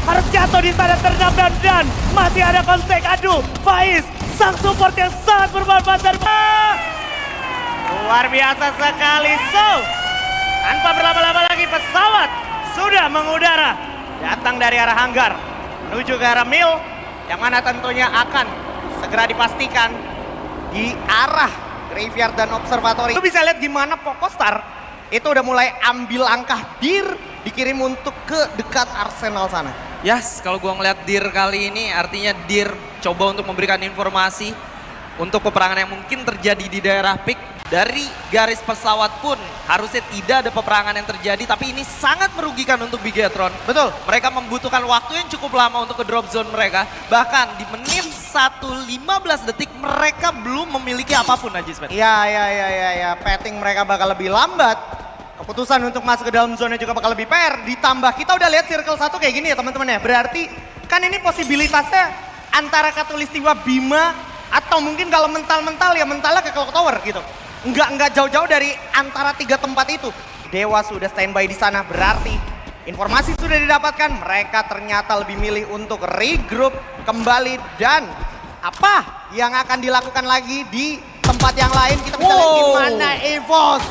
harus jatuh di sana ternam dan masih ada kontak. Aduh, Faiz, sang support yang sangat bermanfaat dan luar biasa sekali. So, tanpa berlama-lama lagi pesawat sudah mengudara datang dari arah hanggar menuju ke arah Mil, yang mana tentunya akan segera dipastikan di arah Graveyard dan Observatory. Lu bisa lihat gimana Pokostar itu udah mulai ambil langkah dir dikirim untuk ke dekat Arsenal sana. Yes, kalau gua ngeliat Dir kali ini artinya Dir coba untuk memberikan informasi untuk peperangan yang mungkin terjadi di daerah peak. Dari garis pesawat pun harusnya tidak ada peperangan yang terjadi, tapi ini sangat merugikan untuk Bigetron. Betul. Mereka membutuhkan waktu yang cukup lama untuk ke drop zone mereka. Bahkan di menit 1:15 detik mereka belum memiliki apapun, Najis. Iya. Petting mereka bakal lebih lambat. Keputusan untuk masuk ke dalam zona juga bakal lebih PR. Ditambah kita udah lihat circle 1 kayak gini ya teman-teman ya. Berarti kan ini posibilitasnya antara Katulistiwa Bima atau mungkin kalau mental-mental ya mentalnya ke Clock Tower gitu. Enggak jauh-jauh dari antara 3 tempat itu. Dewa sudah standby di sana, berarti informasi sudah didapatkan. Mereka ternyata lebih milih untuk regroup kembali dan apa yang akan dilakukan lagi di tempat yang lain. Kita bisa lihat gimana Evos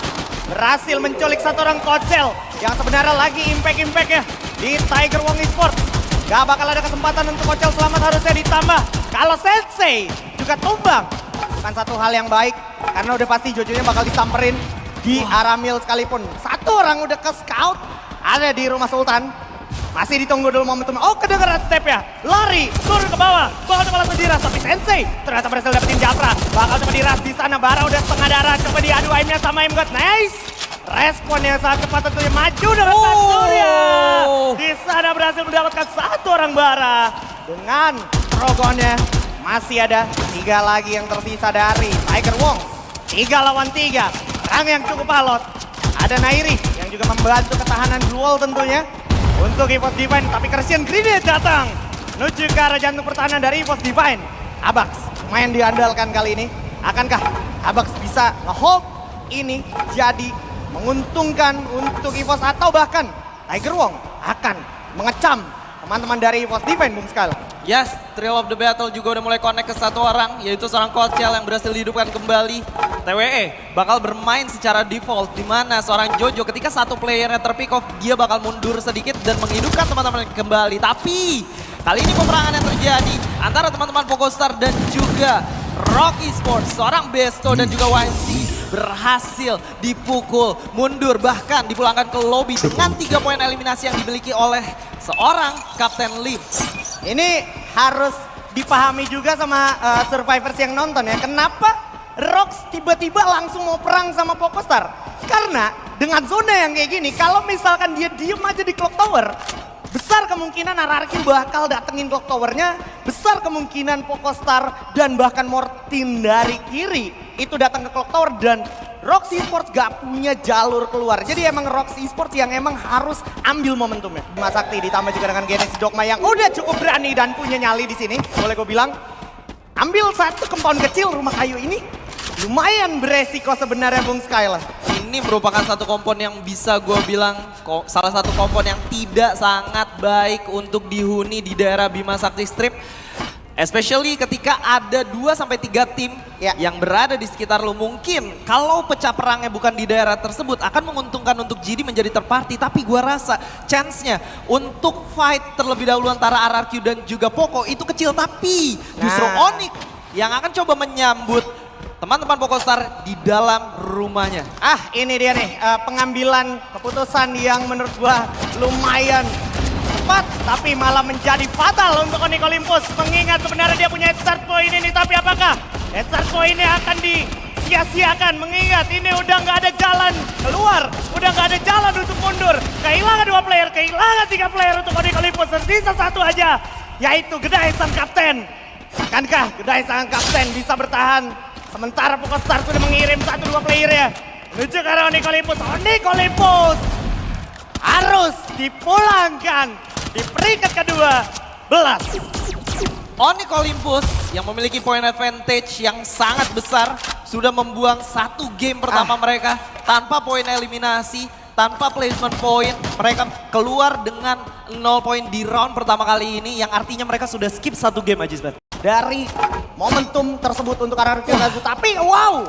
berhasil menculik satu orang Kocel yang sebenarnya lagi impact-impactnya di Tiger Wong Esports. Gak bakal ada kesempatan untuk Kocel selamat, harusnya ditambah. Kalau Sensei juga tumbang, bukan satu hal yang baik. Karena udah pasti Jojonya bakal disamperin di arah Mil sekalipun. Satu orang udah ke scout, ada di rumah Sultan. Masih ditunggu dulu momentum. Oh, kedengeran step ya. Lari, turun ke bawah. Bakal coba langsung diras, tapi Sensei ternyata berhasil dapetin Japra. Bakal coba diras di sana. Bara udah setengah darah. Coba diadu aimnya sama Imgot. Nice. Respon yang sangat cepat tentunya maju dengan Surya. Di sana berhasil mendapatkan satu orang Bara. Dengan Rogonnya masih ada 3 lagi yang tersisa dari Tiger Wong. 3 lawan 3. Perang yang cukup alot. Ada Nairi yang juga membantu ketahanan duel tentunya untuk EVOS Divine. Tapi Christian Grenade datang menuju ke arah jantung pertahanan dari EVOS Divine. Abax main diandalkan kali ini. Akankah Abax bisa nge-hold ini jadi menguntungkan untuk EVOS atau bahkan Tiger Wong akan mengecam teman-teman dari EVOS Divine, Bung Skal? Yes, Thrill of the Battle juga udah mulai connect ke satu orang, yaitu seorang Kocel yang berhasil dihidupkan kembali. TWE bakal bermain secara default, di mana seorang Jojo ketika satu playernya terpick off, dia bakal mundur sedikit dan menghidupkan teman-teman kembali. Tapi kali ini peperangan yang terjadi antara teman-teman Pokostar dan juga Rocky Sports, seorang Besto dan juga YNC berhasil dipukul mundur, bahkan dipulangkan ke lobby dengan 3 poin eliminasi yang dimiliki oleh seorang Kapten Lim. Ini harus dipahami juga sama survivors yang nonton ya. Kenapa Rox tiba-tiba langsung mau perang sama Pokostar? Karena dengan zona yang kayak gini, kalau misalkan dia diem aja di Clock Tower, besar kemungkinan RRQ bakal datengin Clock Towernya, besar kemungkinan Pokostar dan bahkan Mortin dari kiri itu datang ke Clock Tower dan Roxy Esports gak punya jalur keluar. Jadi emang Roxy Esports yang emang harus ambil momentumnya. Mas Sakti ditambah juga dengan Genesis Dogma yang udah cukup berani dan punya nyali di sini. Boleh gue bilang, ambil satu compound kecil rumah kayu ini lumayan beresiko sebenarnya, Bung Skyla. Ini merupakan satu kompon yang bisa gue bilang salah satu kompon yang tidak sangat baik untuk dihuni di daerah Bima Sakti Strip. Especially ketika ada 2-3 tim yang berada di sekitar lu. Mungkin kalau pecah perangnya bukan di daerah tersebut akan menguntungkan untuk GD menjadi third party. Tapi gua rasa chance-nya untuk fight terlebih dahulu antara RRQ dan juga Poko itu kecil. Tapi justru Onyx yang akan coba menyambut teman-teman Pokostar di dalam rumahnya. Ah, ini dia nih pengambilan keputusan yang menurut gua lumayan cepat, tapi malah menjadi fatal untuk Onyx Olympus. Mengingat sebenarnya dia punya head start point ini, tapi apakah head start point ini akan disia-siakan? Mengingat ini udah nggak ada jalan keluar, udah nggak ada jalan untuk mundur. Kehilangan 2 player, kehilangan 3 player untuk Onyx Olympus. Tersisa 1 aja, yaitu Gedai sang kapten. Akankah Gedai sang kapten bisa bertahan? Sementara Pokostar sudah mengirim 1-2 player ya menuju ke arah Onyx Olympus. Onyx Olympus harus dipulangkan di peringkat kedua belas. Onyx Olympus yang memiliki point advantage yang sangat besar sudah membuang 1 game pertama mereka tanpa poin eliminasi tanpa placement point, mereka keluar dengan 0 poin di round pertama kali ini, yang artinya mereka sudah skip 1 game aja, Sven. Dari momentum tersebut untuk RRQ Kazu. Tapi wow,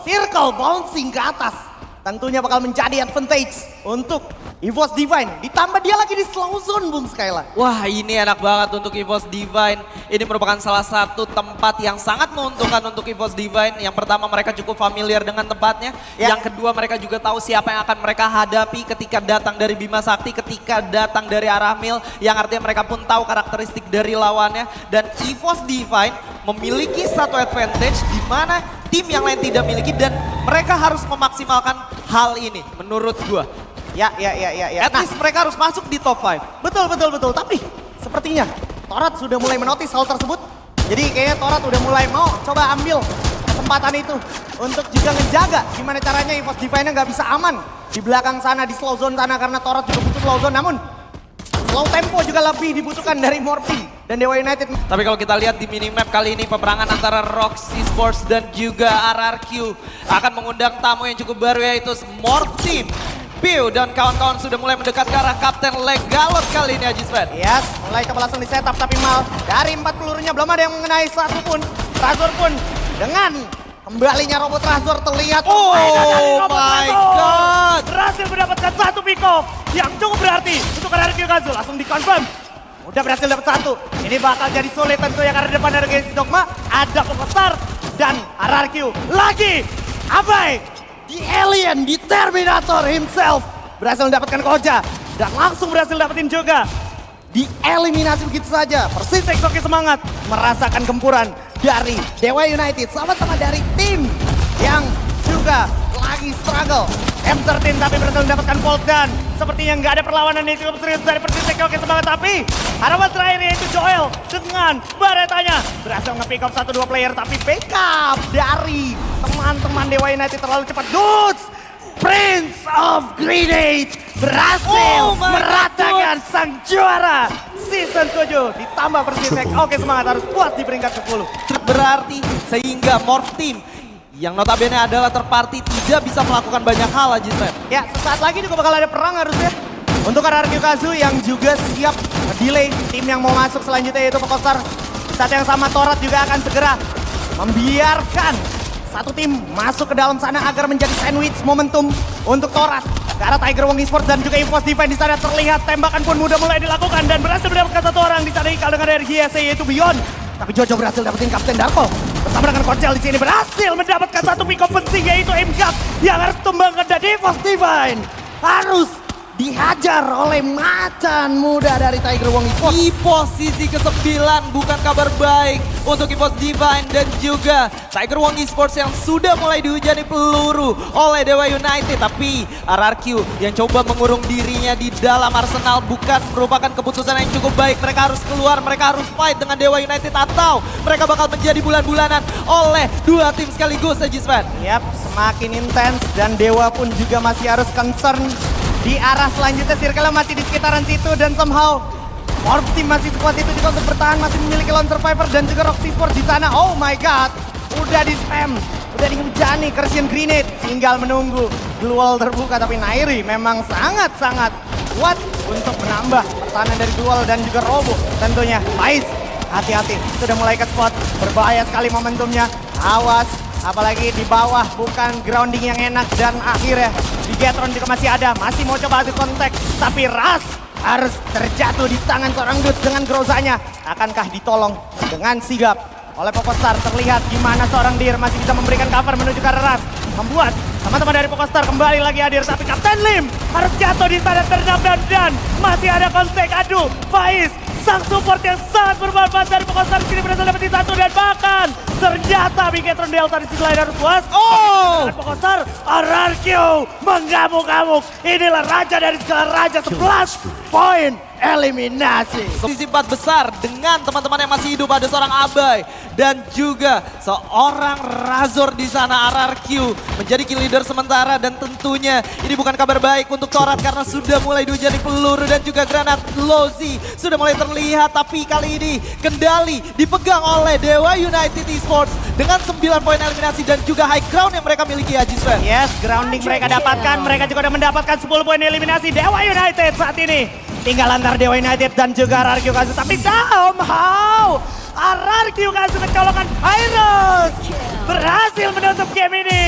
circle bouncing ke atas. Tentunya bakal menjadi advantage untuk EVOS Divine. Ditambah dia lagi di slow zone, Bung Skyla. Wah, ini enak banget untuk EVOS Divine. Ini merupakan salah satu tempat yang sangat menguntungkan untuk EVOS Divine. Yang pertama, mereka cukup familiar dengan tempatnya. Ya. Yang kedua, mereka juga tahu siapa yang akan mereka hadapi ketika datang dari Bima Sakti, ketika datang dari arah Mil. Yang artinya mereka pun tahu karakteristik dari lawannya. Dan EVOS Divine memiliki satu advantage di mana tim yang lain tidak miliki, dan mereka harus memaksimalkan hal ini menurut gua. Ya. At least mereka harus masuk di top 5. Betul. Tapi sepertinya Torat sudah mulai menotis hal tersebut. Jadi kayaknya Torat udah mulai mau coba ambil kesempatan itu untuk juga ngejaga gimana caranya EVOS Divine-nya nggak bisa aman di belakang sana, di slow zone sana, karena Torat juga butuh slow zone. Namun slow tempo juga lebih dibutuhkan dari Morphe dan Dewa United. Tapi kalau kita lihat di minimap kali ini, peperangan antara Roxy Sports dan juga RRQ akan mengundang tamu yang cukup baru, yaitu Morphe. Piu dan kawan-kawan sudah mulai mendekat ke arah Kapten Legalot kali ini, Aji Sven. Yes, mulai coba langsung di setup, tapi Mal dari 4 pelurunya belum ada yang mengenai satu pun. Razor pun dengan kembalinya robot Razor terlihat. Oh my god. Berhasil mendapatkan satu pick off yang cukup berarti untuk RRQ Kazu. Langsung dikonfirm. Udah berhasil dapat satu. Ini bakal jadi sulit tentunya karena di depan dari Galaxy Dogma ada Pokostar dan RRQ lagi. Abai, the alien, the Terminator himself berhasil mendapatkan Koja dan langsung berhasil dapetin juga dieliminasi begitu saja. Persis Exoki semangat merasakan gempuran dari Dewa United sama-sama dari tim yang juga lagi struggle. M13 tapi berhasil mendapatkan Volt dan sepertinya nggak ada perlawanan yang cukup serius dari Persis Exoki semangat, tapi harapan terakhir yaitu Joel dengan baretanya berhasil nge-pick up 1-2 player, tapi backup dari teman-teman Dewa United terlalu cepat. Dudes, Prince of Grenade berhasil meratakan sang juara season 7 ditambah Persis Oke semangat harus kuat di peringkat 10. Berarti sehingga Morph Team yang notabene adalah terparty tidak bisa melakukan banyak hal, Aji Sven. Ya, sesaat lagi juga bakal ada perang harusnya untuk RRQ Kazu yang juga siap delay tim yang mau masuk selanjutnya, yaitu Pokostar. Saat yang sama Torat juga akan segera membiarkan satu tim masuk ke dalam sana agar menjadi sandwich momentum untuk Torat ke arah Tiger Wong Esports dan juga EVOS Divine. Di sana terlihat tembakan pun mudah mulai dilakukan dan berhasil mendapatkan satu orang di sana Ikal dengan RGSA yaitu Beyond. Tapi Jojo berhasil dapetin Kapten Darko bersama dengan Korcel di sini berhasil mendapatkan satu pick up penting, yaitu MGAP yang harus tumbangkan, dan EVOS Divine harus dihajar oleh macan muda dari Tiger Wong Esports. Di posisi ke-9 bukan kabar baik untuk EVOS Divine dan juga Tiger Wong Esports yang sudah mulai dihujani peluru oleh Dewa United. Tapi RRQ yang coba mengurung dirinya di dalam Arsenal bukan merupakan keputusan yang cukup baik. Mereka harus keluar, mereka harus fight dengan Dewa United atau mereka bakal menjadi bulan-bulanan oleh dua tim sekaligus, Aji Sven. Yap, semakin intens dan Dewa pun juga masih harus concern di arah selanjutnya. Circle masih di sekitaran situ dan somehow Morph Team masih sekuat itu juga untuk bertahan, masih memiliki Lone Survivor dan juga Roxy Sport di sana. Oh my god, udah di spam, udah dihujani Christian Grenade, tinggal menunggu Blue Wall terbuka. Tapi Nairi memang sangat-sangat kuat untuk menambah pertahanan dari Blue Wall dan juga Robo tentunya. Faiz, hati-hati, sudah mulai ke spot, berbahaya sekali momentumnya, awas. Apalagi di bawah bukan grounding yang enak dan akhirnya Bigetron juga masih ada, masih mau coba adu kontak, tapi Ras harus terjatuh di tangan seorang Dudes dengan Grozanya. Akankah ditolong dengan sigap oleh Pokostar? Terlihat gimana seorang Dir masih bisa memberikan cover menuju ke arah Ras, membuat teman-teman dari Pokostar kembali lagi hadir, tapi Kapten Lim harus jatuh di sana terendam dan masih ada kontak. Aduh, Faiz, sang support yang sangat bermanfaat dari Pokostar kini berhasil dapetin satu, dan bahkan ternyata Bigetron Delta di sisi lain harus puas. Oh! Pokostar, RRQ mengamuk-amuk. Inilah raja dari segala raja, 11 poin eliminasi. Sisi 4 besar dengan teman-teman yang masih hidup, ada seorang Abai dan juga seorang Razor di sana. RRQ menjadi kill leader sementara dan tentunya ini bukan kabar baik untuk Torat karena sudah mulai dihujani peluru dan juga granat. Lozi sudah mulai terlihat, tapi kali ini kendali dipegang oleh Dewa United Esports dengan 9 poin eliminasi dan juga high ground yang mereka miliki, Haji Sven. Yes, grounding mereka dapatkan. Mereka juga sudah mendapatkan 10 poin eliminasi Dewa United saat ini. Tinggal antar Dewa United dan juga RRQ Kazu. Tapi somehow RRQ Kazu kecolongan Virus berhasil menutup game ini.